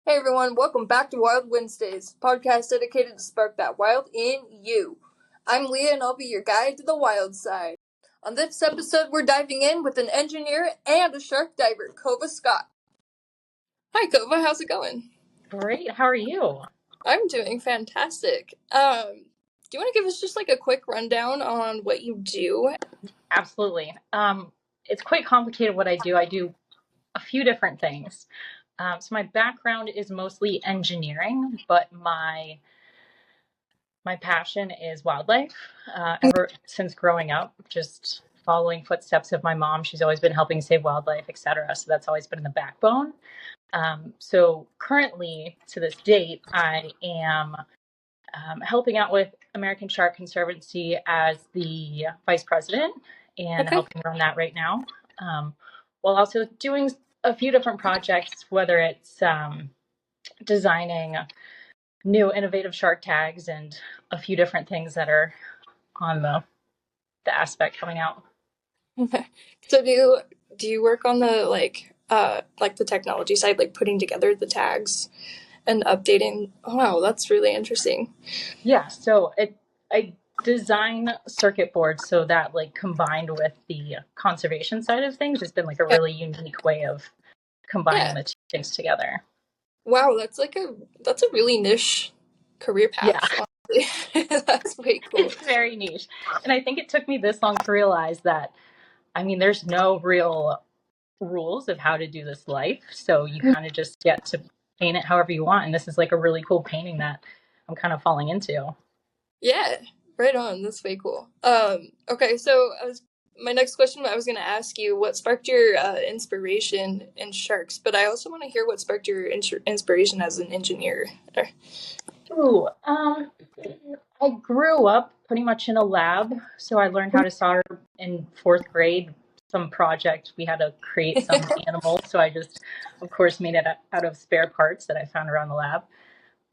Hey everyone, welcome back to Wild Wednesdays, podcast dedicated to spark that wild in you. I'm Leah and I'll be your guide to the wild side. On this episode, we're diving in with an engineer and a shark diver, Cova Scott. Hi Cova, how's it going? Great, how are you? I'm doing fantastic. Do you want to give us just like a quick rundown on what you do? Absolutely. It's quite complicated what I do. I do a few different things. So my background is mostly engineering, but my passion is wildlife. Ever since growing up, just following footsteps of my mom, she's always been helping save wildlife, etc. So that's always been the backbone. So currently, to this date, I am helping out with American Shark Conservancy as the vice president and Okay. helping run that right now, while also doing a few different projects, whether it's designing new innovative shark tags and a few different things that are on the aspect coming out. So do you work on the like the technology side, like putting together the tags and updating? Oh, wow, that's really interesting. Yeah, so I design circuit boards so that like combined with the conservation side of things, it's been like a really unique way of combining Yeah. the two things together. Wow, that's a really niche career Yeah, path, honestly. That's way cool. it's very niche. And I think it took me this long to realize that, I mean, there's no real rules of how to do this life. So you kind of just get to paint it however you want. And this is like a really cool painting that I'm kind of falling into. Yeah, right on. That's way cool. Okay, so my next question I was gonna ask you what sparked your inspiration in sharks, but I also want to hear what sparked your inspiration as an engineer. Ooh, I grew up pretty much in a lab. So I learned how to solder in fourth grade. Some project, we had to create some animals. So I just, of course, made it out of spare parts that I found around the lab.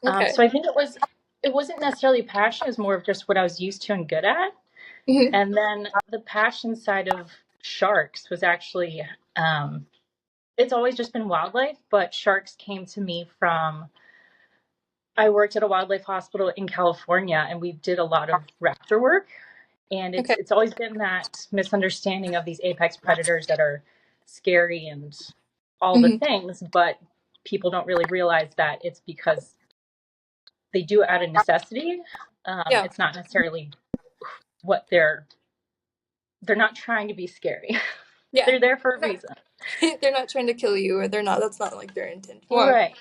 Okay. So I think it wasn't necessarily passion, it was more of just what I was used to and good at. Mhm. And then the passion side of sharks was actually, it's always just been wildlife, but sharks came to me from, I worked at a wildlife hospital in California and we did a lot of raptor work. And Okay. it's always been that misunderstanding of these apex predators that are scary and all the Mhm. things, but people don't really realize that it's because they do it out of necessity. Yeah. It's not necessarily what they're not trying to be scary. Yeah. They're there for a reason. They're not trying to kill you, or they're not. That's not like their intent. Well, Right.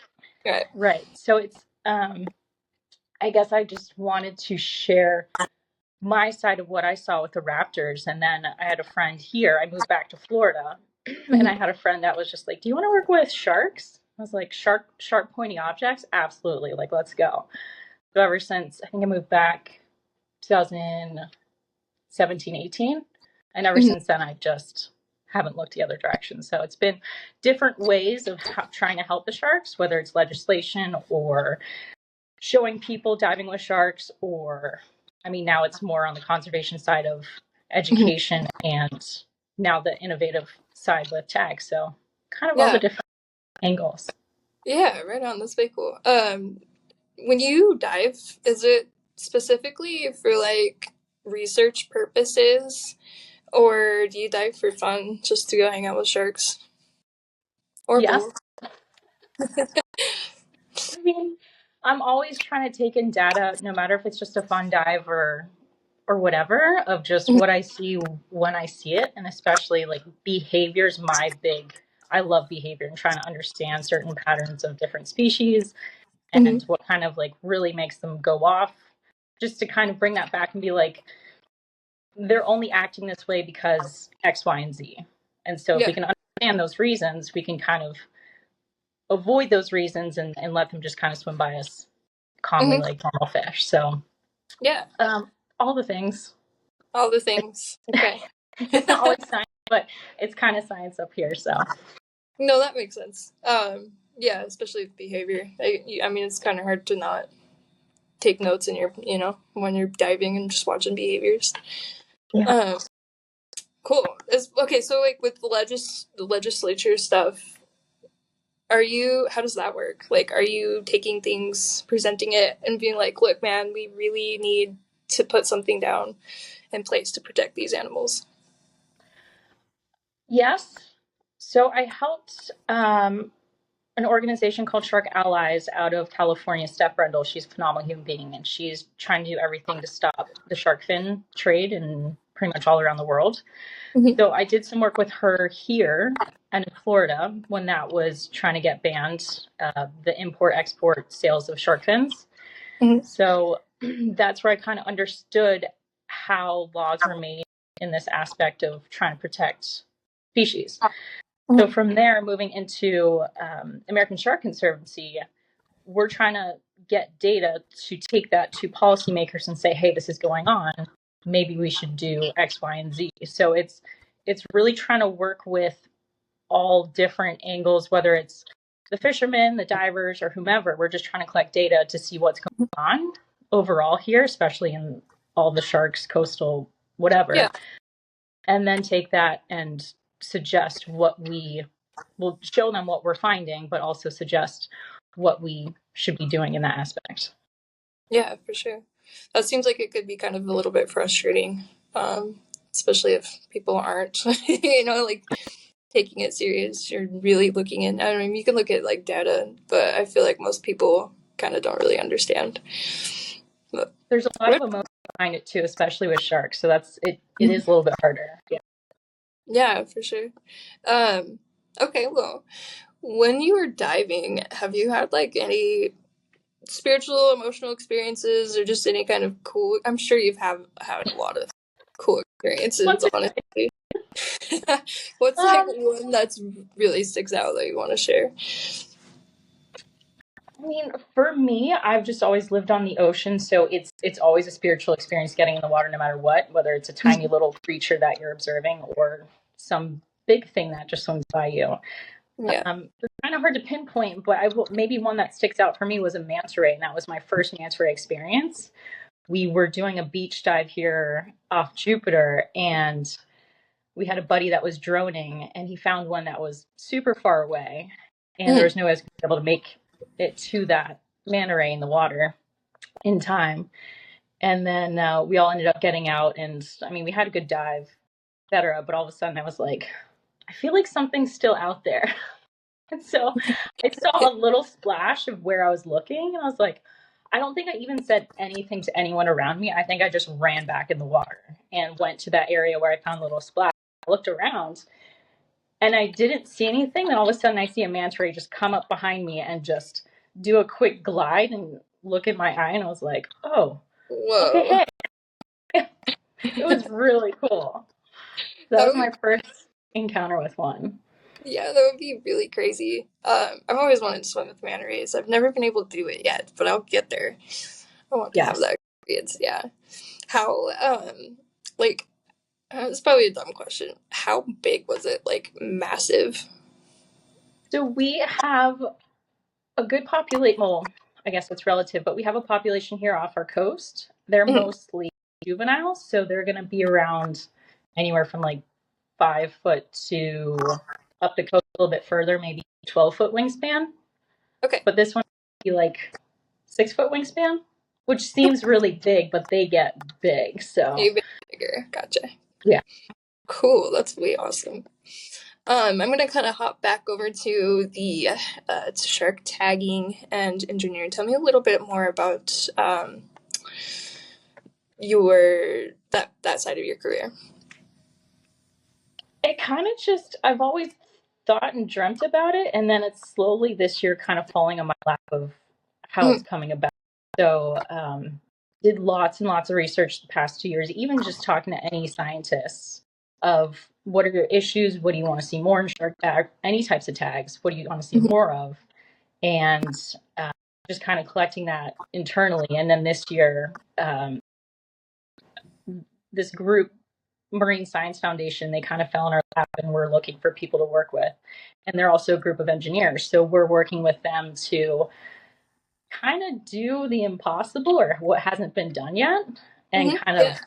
right. Right. So it's I guess I just wanted to share my side of what I saw with the Raptors. And then I had a friend here. I moved back to Florida and I Mhm. had a friend that was just like, "Do you want to work with sharks?" I was like, sharp pointy objects? Absolutely. Like, let's go. So ever since I think I moved back 2017, 18, and ever Mhm. since then I just haven't looked the other direction. So it's been different ways of trying to help the sharks, whether it's legislation or showing people diving with sharks, or I mean, now it's more on the conservation side of Mhm. education and now the innovative side with tags. So kind of all the Yeah. different angles. Yeah. Right on. That's way cool. When you dive, is it specifically for like research purposes, or do you dive for fun just to go hang out with sharks, or Yes. both? I mean, I'm always trying to take in data, no matter if it's just a fun dive or whatever, of just Mhm. what I see when I see it, and especially like behaviors. My big, I love behavior and trying to understand certain patterns of different species Mhm. and what kind of like really makes them go off, just to kind of bring that back and be like, they're only acting this way because X, Y, and Z. And so if we Yeah. can understand those reasons, we can kind of avoid those reasons and let them just kind of swim by us calmly Mhm. like normal fish. So Yeah. all the things. All the things. Okay. It's not always science, but it's kind of science up here. So No, that makes sense. Yeah, especially with behavior. I mean, it's kind of hard to not take notes in your, when you're diving and just watching behaviors. yeah. Um, cool. Okay. So like with the legislature stuff, how does that work? Like, are you taking things, presenting it, and being like, look, man, we really need to put something down in place to protect these animals? Yes. So I helped an organization called Shark Allies out of California, Steph Brendel. She's a phenomenal human being, and she's trying to do everything to stop the shark fin trade in pretty much all around the world. Mm-hmm. So I did some work with her here and in Florida when that was trying to get banned, the import-export sales of shark fins. Mm-hmm. So that's where I kind of understood how laws were made in this aspect of trying to protect species. So Mm-hmm. from there, moving into American Shark Conservancy, we're trying to get data to take that to policymakers and say, hey, this is going on. Maybe we should do X, Y, and Z. So it's really trying to work with all different angles, whether it's the fishermen, the divers, or whomever. We're just trying to collect data to see what's going on overall here, especially in all the sharks, coastal, Yeah. whatever, and then take that and suggest what we will show them what we're finding, but also suggest what we should be doing in that aspect. Yeah, for sure. That seems like it could be kind of a little bit frustrating, especially if people aren't, like taking it serious. You're really looking in. I don't know, you can look at like data, but I feel like most people kind of don't really understand. But There's a lot of emotion behind it too, especially with sharks. So that's it. It is a little bit harder. Yeah. yeah, for sure. Okay, well, when you were diving, have you had like any spiritual, emotional experiences, or just any kind of cool? I'm sure you've have had a lot of cool experiences, What's it? honestly. What's like Um, one that's really sticks out that you want to share? I mean, for me, I've just always lived on the ocean, so it's always a spiritual experience getting in the water, no matter what, whether it's a tiny little creature that you're observing or some big thing that just swims by you. Yeah. It's kind of hard to pinpoint, but maybe one that sticks out for me was a manta ray, and that was my first manta ray experience. We were doing a beach dive here off Jupiter, and we had a buddy that was droning, and he found one that was super far away, and there Mhm. was no way I was going to be able to make it to that manta ray in the water in time. And then we all ended up getting out, and I mean, we had a good dive, etc. But all of a sudden, I was like, I feel like something's still out there. And so I saw a little splash of where I was looking, and I was like, I don't think I even said anything to anyone around me. I think I just ran back in the water and went to that area where I found a little splash. I looked around and I didn't see anything. Then all of a sudden, I see a manta ray just come up behind me and just do a quick glide and look in my eye. And I was like, oh, okay, Whoa. hey. It was really cool. That That was would my be, first encounter with one. yeah, that would be really crazy. I've always wanted to swim with manta rays. I've never been able to do it yet, but I'll get there. I want to have Yes. that experience. Yeah. How, like, it's probably a dumb question. How big was it? Like, massive? So we have a good population. Well, I guess it's relative, but we have a population here off our coast. They're Mhm. mostly juveniles, so they're going to be around anywhere from like 5 foot to up the coast a little bit further, maybe 12-foot wingspan. Okay. But this one would be like 6 foot wingspan, which seems really big, but they get big. So Even bigger. Gotcha. yeah. Cool. That's way awesome. I'm gonna kind of hop back over to the to shark tagging and engineering. Tell me a little bit more about your that side of your career. It kind of just, I've always thought and dreamt about it. And then it's slowly this year kind of falling on my lap of how Mm-hmm. it's coming about. So, did lots and lots of research the past 2 years, even just talking to any scientists of what are your issues? What do you want to see more in shark tag? Any types of tags? What do you want to see more of? And uh, just kind of collecting that internally. And then this year, this group, Marine Science Foundation, they kind of fell in our lap and we're looking for people to work with. And they're also a group of engineers. So we're working with them to kind of do the impossible or what hasn't been done yet and Mm-hmm. kind Yeah. of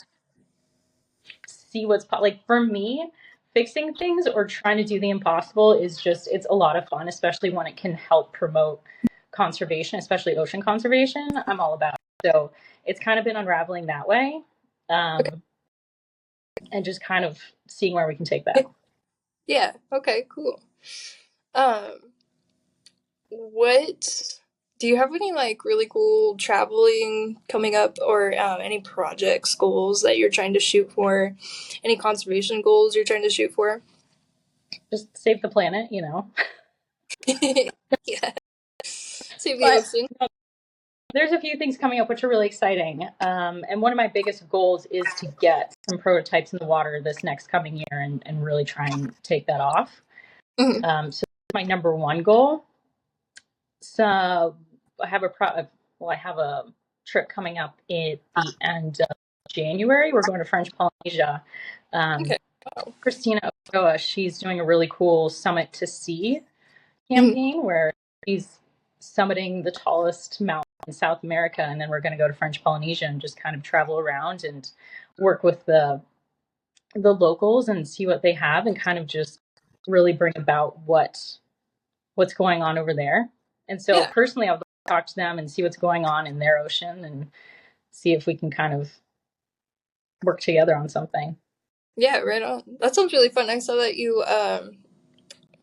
see what's like for me fixing things or trying to do the impossible is just, it's a lot of fun, especially when it can help promote conservation, especially ocean conservation. I'm all about it. So it's kind of been unraveling that way. And just kind of seeing where we can take that. Yeah. Okay, cool. What do you have any like really cool traveling coming up, or any projects, goals that you're trying to shoot for? Any conservation goals you're trying to shoot for? Just save the planet, you know. Yeah. Save the But ocean. there's a few things coming up which are really exciting. And one of my biggest goals is to get some prototypes in the water this next coming year and really try and take that off. Mm-hmm. So that's my number one goal. So I have I have a trip coming up at the end of January. We're going to French Polynesia. Okay. Wow. Christina Ochoa, she's doing a really cool Summit to Sea Mm-hmm. campaign where she's summiting the tallest mountain in South America, and then we're going to go to French Polynesia and just kind of travel around and work with the locals and see what they have and kind of just really bring about what's going on over there. And so Yeah. personally, I would like to talk to them and see what's going on in their ocean and see if we can kind of work together on something. Yeah, right on. That sounds really fun. I saw that you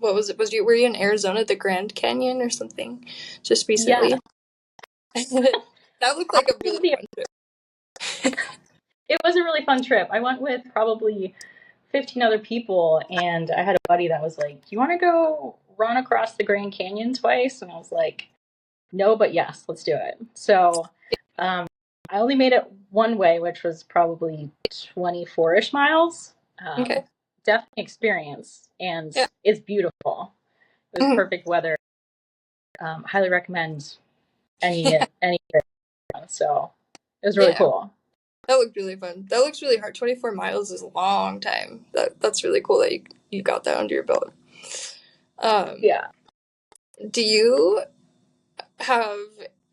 what was it? Were you in Arizona, the Grand Canyon or something just Yeah, recently? That looked like a really honestly, fun trip. it was a really fun trip. I went with probably 15 other people, and I had a buddy that was like, "You want to go run across the Grand Canyon twice?" And I was like, "No, but yes, let's do it." So I only made it one way, which was probably 24-ish miles. Okay. Definitely experience, and Yeah. it's beautiful. It was Mhm. perfect weather. Highly recommend any trip. So it was really Yeah. cool. That looked really fun. That looks really hard. 24 miles is a long time. That's really cool that you got that under your belt. Um, Yeah. do you have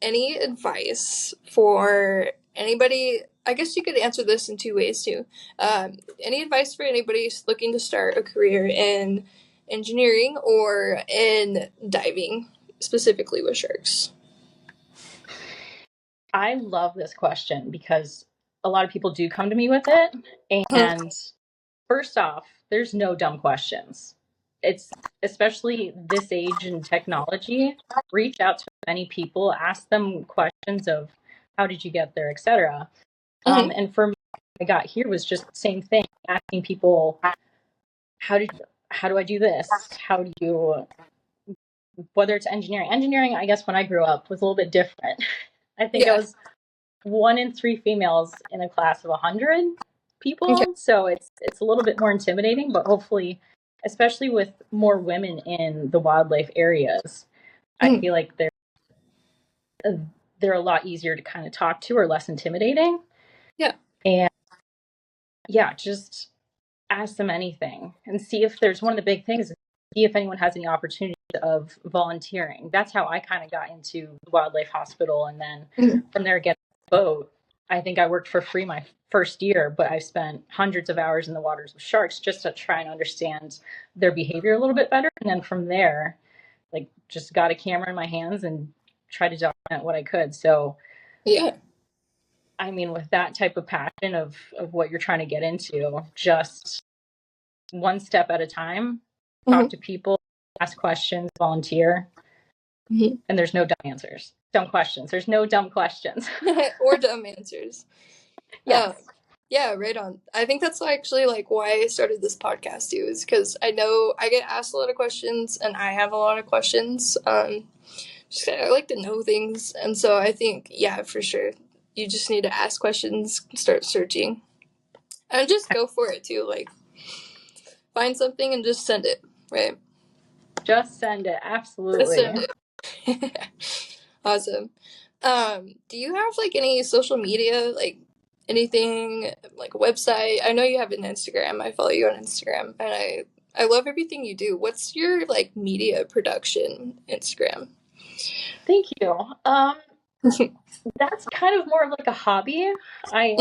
any advice for anybody? I guess you could answer this in two ways too. Any advice for anybody looking to start a career in engineering or in diving, specifically with sharks? I love this question because a lot of people do come to me with it. Mhm. And first off, there's no dumb questions. It's especially this age in technology. Reach out to many people, ask them questions of how did you get there, etc. Mhm. And for me, I got here was just the same thing, asking people how did how do I do this? How do you, whether it's engineering. Engineering, I guess when I grew up was a little bit different. I think I Yeah. was one in three females in a class of 100 Okay. people, so it's a little bit more intimidating, but hopefully, especially with more women in the wildlife areas, I Mhm. feel like they're a lot easier to kind of talk to or less intimidating. Yeah. And yeah, just ask them anything and see if there's one of the big things, see if anyone has any opportunity of volunteering. That's how I kind of got into the wildlife hospital, and then Mhm. from there getting a boat. I think I worked for free my first year, but I spent hundreds of hours in the waters with sharks just to try and understand their behavior a little bit better. And then from there, like, just got a camera in my hands and tried to document what I could. So Yeah. I mean, with that type of passion of what you're trying to get into, just one step at a time, talk Mhm. to people, ask questions, volunteer, Mhm. and there's no dumb answers. Dumb questions. There's no dumb questions. Or dumb answers. Yes. Um, yeah, right on. I think that's actually like why I started this podcast too, is because I know I get asked a lot of questions and I have a lot of questions. Just I like to know things, and so I think yeah, for sure, you just need to ask questions, start searching, and just go for it too. Like find something and just send it, right? Just send it. Just Absolutely. send it. Awesome. Do you have like any social media, like anything, like a website? I know you have an Instagram. I follow you on Instagram, and I love everything you do. What's your like media production Instagram? Thank you. That's kind of more of like a hobby. I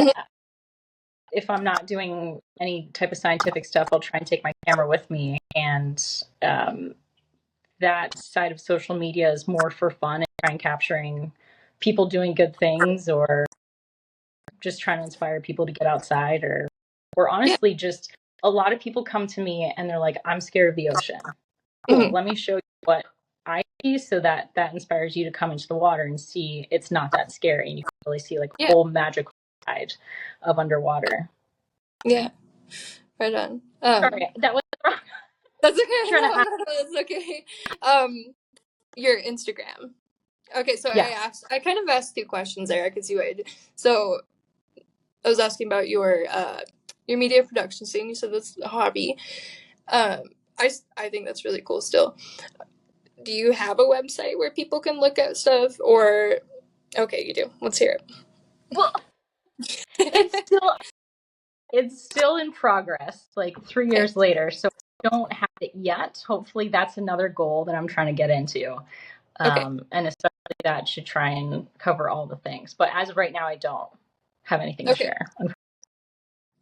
if I'm not doing any type of scientific stuff, I'll try and take my camera with me. And that side of social media is more for fun and trying capturing people doing good things, or just trying to inspire people to get outside, or Yeah. honestly, just a lot of people come to me and they're like, I'm scared of the ocean. Cool. Mhm. Let me show you what I see, so that inspires you to come into the water and see it's not that scary. And you can really see like a Yeah. whole magical side of underwater. Yeah. Right on. Sorry, that was wrong. That's okay. Trying to No, have, no, that's okay. Your Instagram. Okay, so yes. I kind of asked two questions there. I could see what I did. So I was asking about your media production scene. You said that's a hobby. I think that's really cool still. Do you have a website where people can look at stuff, or okay, you do. Let's hear Well, it. it's still in progress, like 3 years later. So I don't have it yet. Hopefully, that's another goal that I'm trying to get into. Okay. And especially that should try and cover all the things. But as of right now, I don't have anything to Okay. share.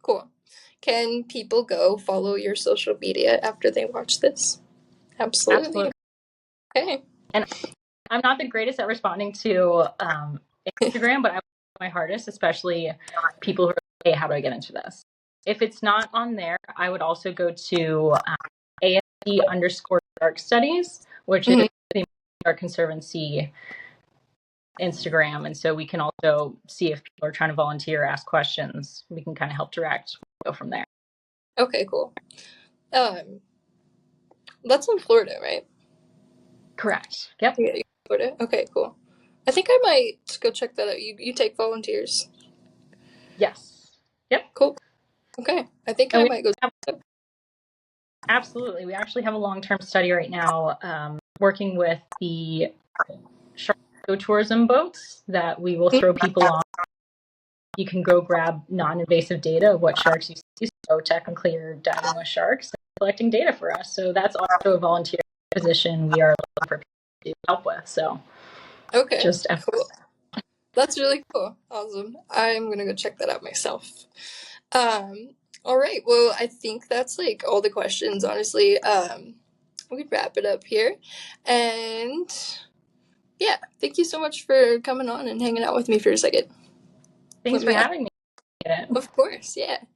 Cool. Can people go follow your social media after they watch this? Absolutely. Absolutely. Okay. And I'm not the greatest at responding to Instagram, but I will do my hardest, especially people who are like, hey, how do I get into this? If it's not on there, I would also go to ASD_Shark Studies, which is Mhm. our Conservancy Instagram. And so we can also see if people are trying to volunteer, ask questions. We can kind of help direct, go from there. Okay, cool. That's in Florida, right? Correct. Yep. Yeah, Florida. Okay, cool. I think I might just go check that out. You take volunteers. Yes. Yep. Cool. Okay. I think And I we might go. have, absolutely. We actually have a long-term study right now working with the shark ecotourism boats that we will throw people on. You can go grab non-invasive data of what sharks you see. So technically you're diving with sharks and collecting data for us. So that's also a volunteer position we are looking for people to help with. So Okay, just cool. That's really cool. Awesome. I'm gonna go check that out myself. All right. Well, I think that's like all the questions. Honestly, we could wrap it up here, and yeah, thank you so much for coming on and hanging out with me for a second. thanks Let for me. having me. Of course. Yeah.